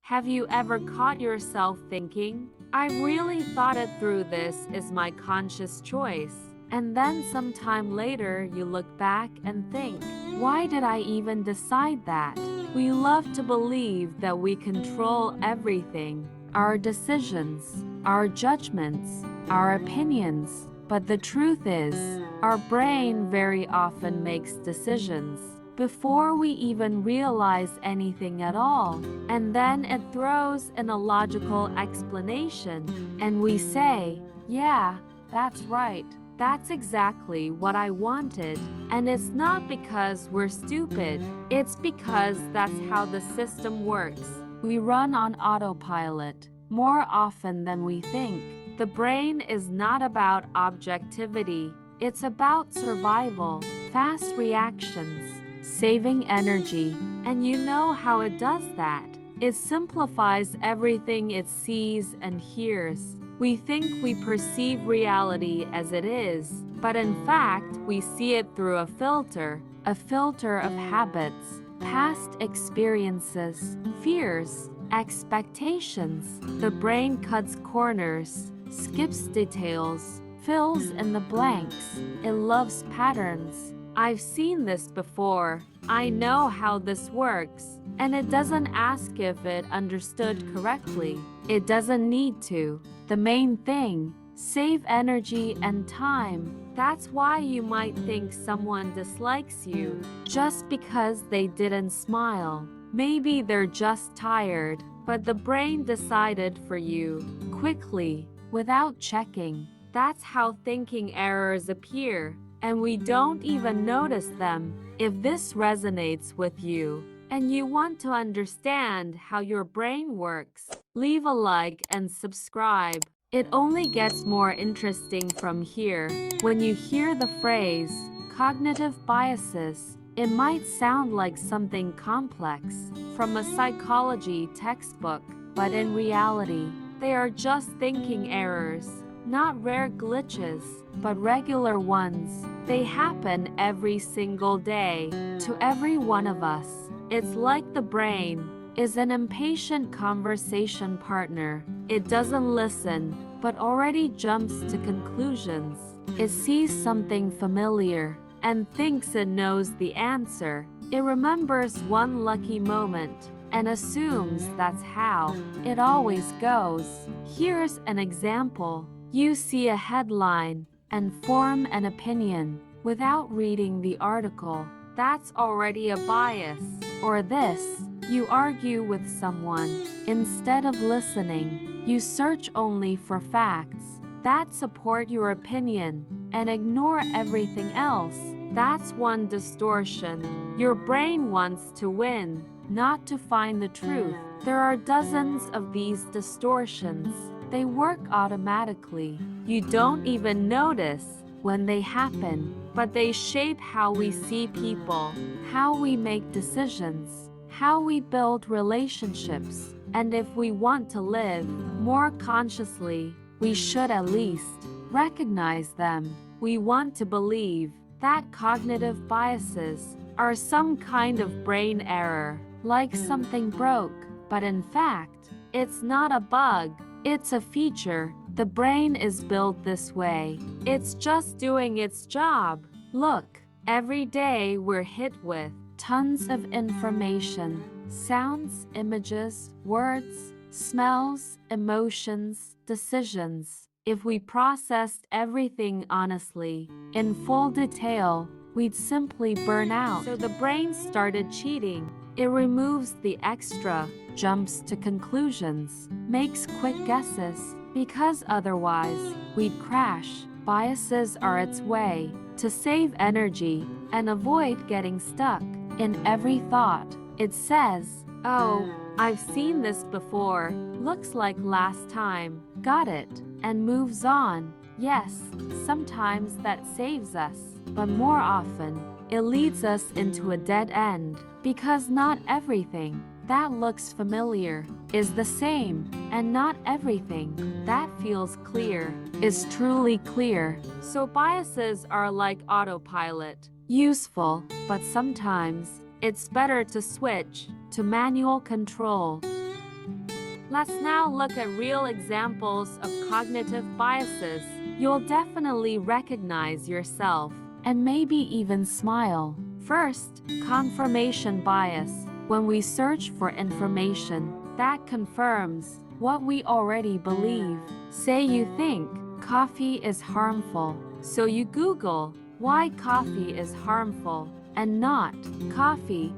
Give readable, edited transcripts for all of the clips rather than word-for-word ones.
Have you ever caught yourself thinking, I really thought it through, this is my conscious choice? And then sometime later you look back and think, why did I even decide that? We love to believe that we control everything, our decisions, our judgments, our opinions. But the truth is, our brain very often makes decisions before we even realize anything at all. And then it throws in a logical explanation, and we say, yeah, that's right. That's exactly what I wanted. And it's not because we're stupid, it's because that's how the system works. We run on autopilot more often than we think. The brain is not about objectivity, it's about survival, fast reactions, saving energy. And you know how it does that? It simplifies everything it sees and hears. We think we perceive reality as it is, but in fact, we see it through a filter of habits, past experiences, fears, expectations. The brain cuts corners, skips details, fills in the blanks. It loves patterns. I've seen this before. I know how this works. And it doesn't ask if it understood correctly. It doesn't need to. The main thing, save energy and time. That's why you might think someone dislikes you just because they didn't smile. Maybe they're just tired, but the brain decided for you, quickly, without checking. That's how thinking errors appear, and we don't even notice them. If this resonates with you, and you want to understand how your brain works, leave a like and subscribe. It only gets more interesting from here. When you hear the phrase, cognitive biases, it might sound like something complex from a psychology textbook, but in reality, they are just thinking errors, not rare glitches, but regular ones. They happen every single day, to every one of us. It's like the brain is an impatient conversation partner. It doesn't listen, but already jumps to conclusions. It sees something familiar and thinks it knows the answer. It remembers one lucky moment and assumes that's how it always goes. Here's an example. You see a headline and form an opinion without reading the article. That's already a bias. Or this, you argue with someone. Instead of listening, you search only for facts that support your opinion and ignore everything else. That's one distortion. Your brain wants to win, not to find the truth. There are dozens of these distortions. They work automatically. You don't even notice when they happen, but they shape how we see people, how we make decisions, how we build relationships. And if we want to live more consciously, we should at least recognize them. We want to believe that cognitive biases are some kind of brain error, like something broke, but in fact, it's not a bug, it's a feature. The brain is built this way. It's just doing its job. Look, every day we're hit with tons of information, sounds, images, words, smells, emotions, decisions. If we processed everything honestly, in full detail, we'd simply burn out. So the brain started cheating. It removes the extra, jumps to conclusions, makes quick guesses, because otherwise, we'd crash. Biases are its way to save energy and avoid getting stuck in every thought. It says, oh, I've seen this before, looks like last time, got it, and moves on. Yes, sometimes that saves us, but more often, it leads us into a dead end, because not everything that looks familiar is the same, and not everything that feels clear is truly clear. So biases are like autopilot, useful, but sometimes it's better to switch to manual control. Let's now look at real examples of cognitive biases. You'll definitely recognize yourself and maybe even smile. First, confirmation bias. When we search for information that confirms what we already believe. Say you think coffee is harmful, so you Google why coffee is harmful and not coffee,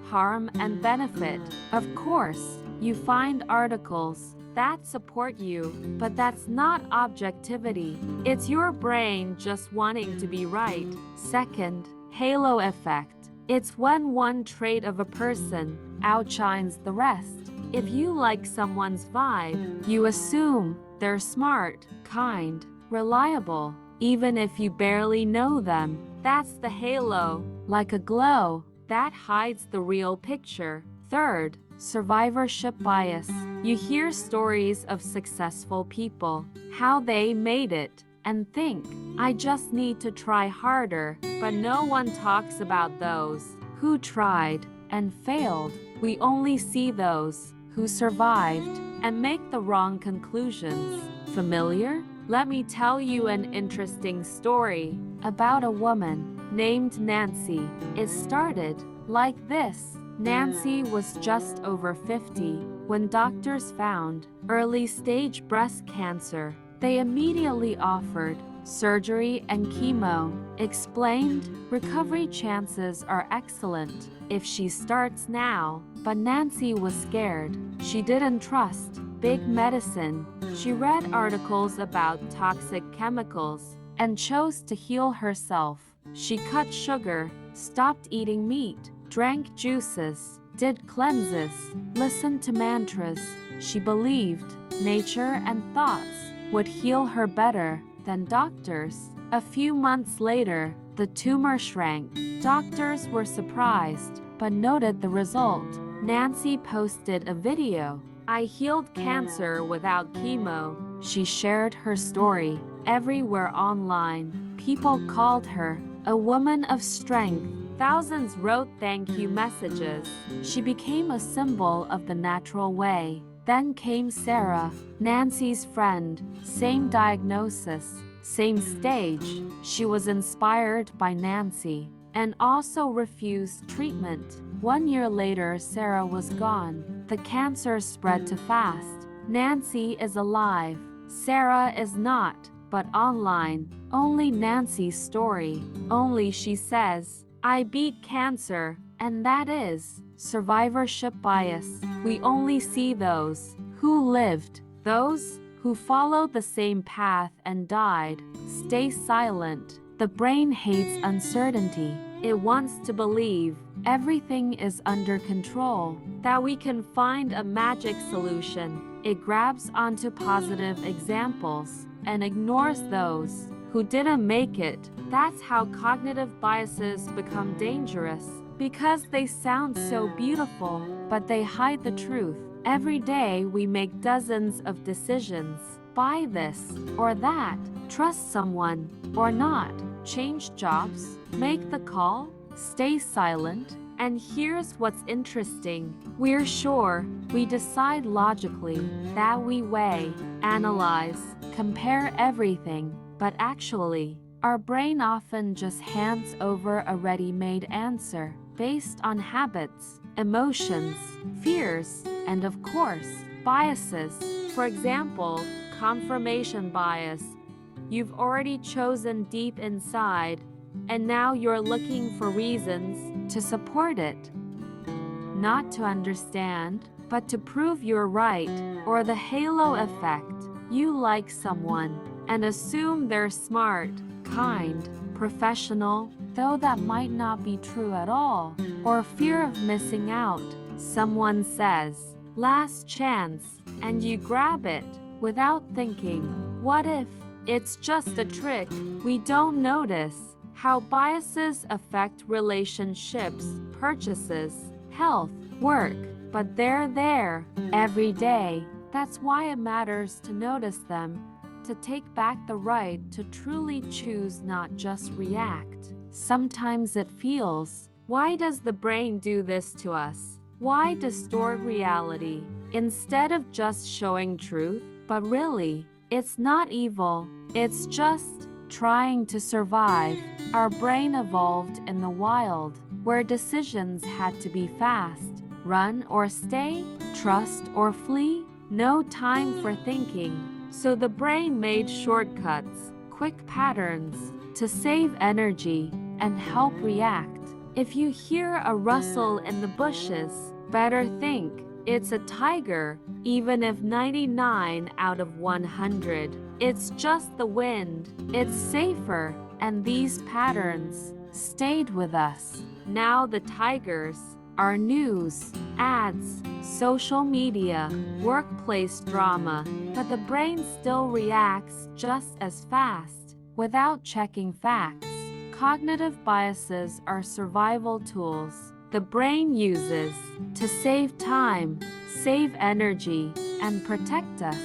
harm and benefit. Of course, you find articles that support you, but that's not objectivity. It's your brain just wanting to be right. Second, halo effect. It's when one trait of a person outshines the rest. If you like someone's vibe, you assume they're smart, kind, reliable, even if you barely know them. That's the halo, like a glow that hides the real picture. Third, survivorship bias. You hear stories of successful people, how they made it, and think, I just need to try harder. But no one talks about those who tried and failed. We only see those who survived and make the wrong conclusions. Familiar? Let me tell you an interesting story about a woman named Nancy. It started like this. Nancy was just over 50 when doctors found early-stage breast cancer. They immediately offered surgery and chemo. Explained, recovery chances are excellent if she starts now. But Nancy was scared. She didn't trust big medicine. She read articles about toxic chemicals and chose to heal herself. She cut sugar, stopped eating meat, drank juices, did cleanses, listened to mantras. She believed nature and thoughts would heal her better than doctors. A few months later, the tumor shrank. Doctors were surprised, but noted the result. Nancy posted a video. I healed cancer without chemo. She shared her story everywhere online. People called her a woman of strength. Thousands wrote thank you messages. She became a symbol of the natural way. Then came Sarah, Nancy's friend. Same diagnosis, same stage. She was inspired by Nancy and also refused treatment. 1 year later, Sarah was gone. The cancer spread too fast. Nancy is alive. Sarah is not, but online. Only Nancy's story. Only she says, I beat cancer, and that is survivorship bias. We only see those who lived, those who followed the same path and died. Stay silent. The brain hates uncertainty. It wants to believe everything is under control, that we can find a magic solution. It grabs onto positive examples and ignores those who didn't make it. That's how cognitive biases become dangerous, because they sound so beautiful, but they hide the truth. Every day we make dozens of decisions. Buy this or that, trust someone or not, change jobs, make the call, stay silent. And here's what's interesting. We're sure we decide logically, that we weigh, analyze, compare everything, but actually, our brain often just hands over a ready-made answer based on habits, emotions, fears, and of course, biases. For example, confirmation bias. You've already chosen deep inside, and now you're looking for reasons to support it. Not to understand, but to prove you're right. Or the halo effect. You like someone and assume they're smart, kind, professional, though that might not be true at all. Or fear of missing out. Someone says, last chance, and you grab it without thinking, what if it's just a trick? We don't notice how biases affect relationships, purchases, health, work, but they're there every day. That's why it matters to notice them, to take back the right to truly choose, not just react. Sometimes it feels, why does the brain do this to us? Why distort reality? instead of just showing truth. But really, it's not evil. It's just trying to survive. Our brain evolved in the wild, where decisions had to be fast. Run or stay, trust or flee, no time for thinking. So the brain made shortcuts, quick patterns, to save energy and help react. If you hear a rustle in the bushes, better think it's a tiger, even if 99 out of 100. It's just the wind. It's safer, and these patterns stayed with us. Now the tigers are news, ads, social media, workplace drama, but the brain still reacts just as fast without checking facts. Cognitive biases are survival tools the brain uses to save time, save energy, and protect us.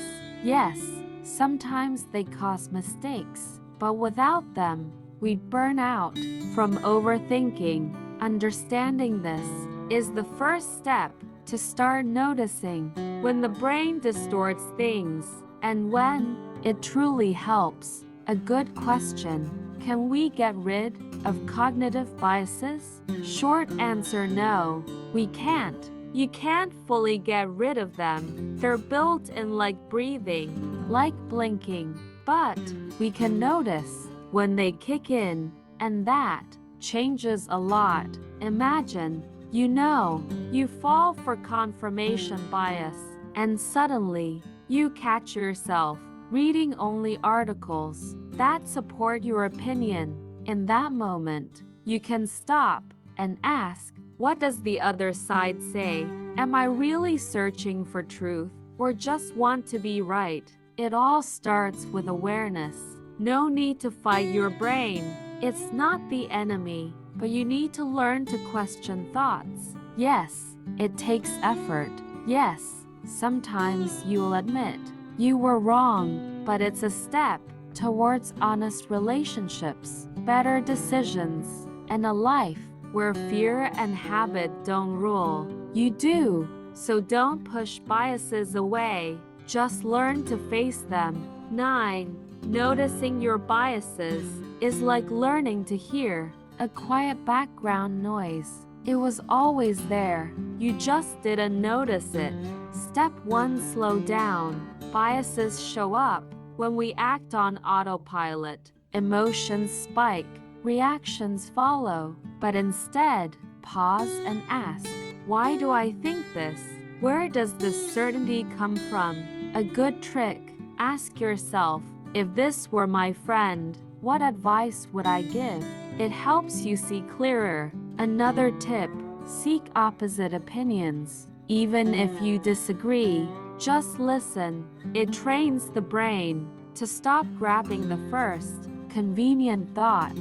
Yes, sometimes they cause mistakes, but without them, we'd burn out from overthinking. Understanding this is the first step to start noticing when the brain distorts things and when it truly helps. A good question: can we get rid of cognitive biases? Short answer: no, we can't. You can't fully get rid of them. They're built in like breathing, like blinking. But we can notice when they kick in, and that changes a lot. Imagine, you fall for confirmation bias, and suddenly you catch yourself reading only articles that support your opinion. In that moment, you can stop and ask, what does the other side say? Am I really searching for truth or just want to be right? It all starts with awareness. No need to fight your brain. It's not the enemy, but you need to learn to question thoughts. Yes, it takes effort. Yes, sometimes you'll admit you were wrong, but it's a step towards honest relationships, better decisions, and a life where fear and habit don't rule. You do, so don't push biases away. Just learn to face them. 9. Noticing your biases is like learning to hear a quiet background noise. It was always there. You just didn't notice it. Step 1. Slow down. Biases show up when we act on autopilot. Emotions spike, reactions follow. But instead, pause and ask, why do I think this? Where does this certainty come from? A good trick: ask yourself, if this were my friend, what advice would I give? It helps you see clearer. Another tip: seek opposite opinions. Even if you disagree, just listen. It trains the brain to stop grabbing the first convenient thought.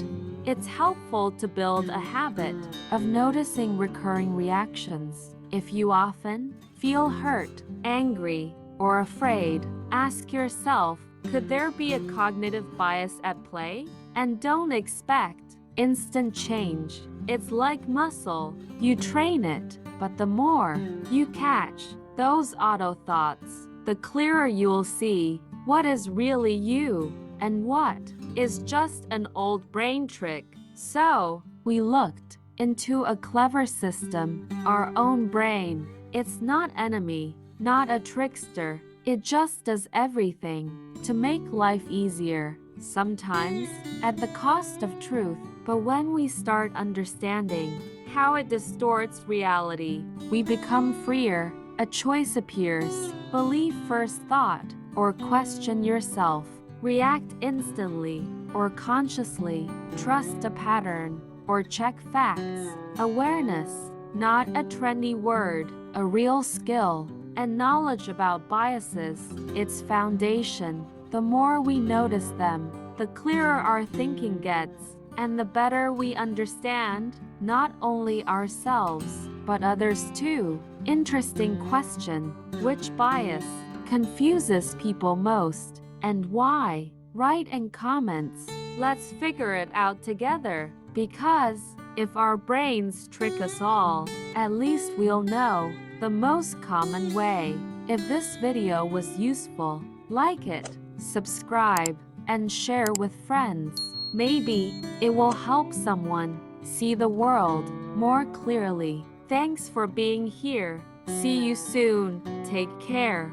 It's helpful to build a habit of noticing recurring reactions. If you often feel hurt, angry, or afraid, ask yourself, could there be a cognitive bias at play? And don't expect instant change. It's like muscle. You train it, but the more you catch those auto thoughts, the clearer you'll see what is really you and what is just an old brain trick. So, we looked into a clever system, our own brain. It's not enemy, not a trickster. It just does everything to make life easier, sometimes at the cost of truth. But when we start understanding how it distorts reality, we become freer. A choice appears: believe first thought, or question yourself. React instantly or consciously. Trust a pattern or check facts. Awareness, not a trendy word, a real skill. And knowledge about biases, its foundation. The more we notice them, the clearer our thinking gets, and the better we understand not only ourselves, but others too. Interesting question: which bias confuses people most, and why? Write in comments. Let's figure it out together. Because if our brains trick us all, at least we'll know the most common way. If this video was useful, like it, subscribe, and share with friends. Maybe it will help someone see the world more clearly. Thanks for being here. See you soon. Take care.